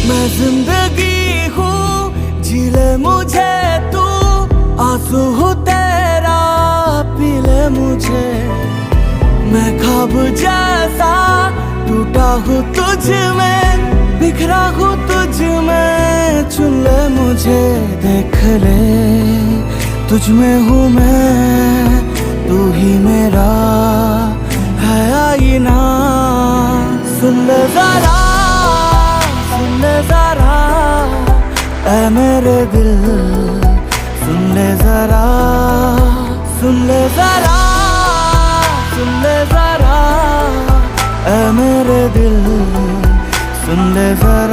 मैं जिंदगी हूँ, जी ले मुझे तू, आंसू हूँ तेरा, पी ले मुझे। मैं ख्वाब जैसा टूटा हूँ तुझ में, बिखरा हूँ तुझ में, चुन ले मुझे। देख ले तुझ में हूँ मैं, तू ही मेरा है आईना। सुन ले जरा, सुन ले जरा, ऐ मेरे दिल, सुन ले जरा, सुन ले जरा, सुन ले जरा, ऐ मेरे दिल, सुन ले जरा।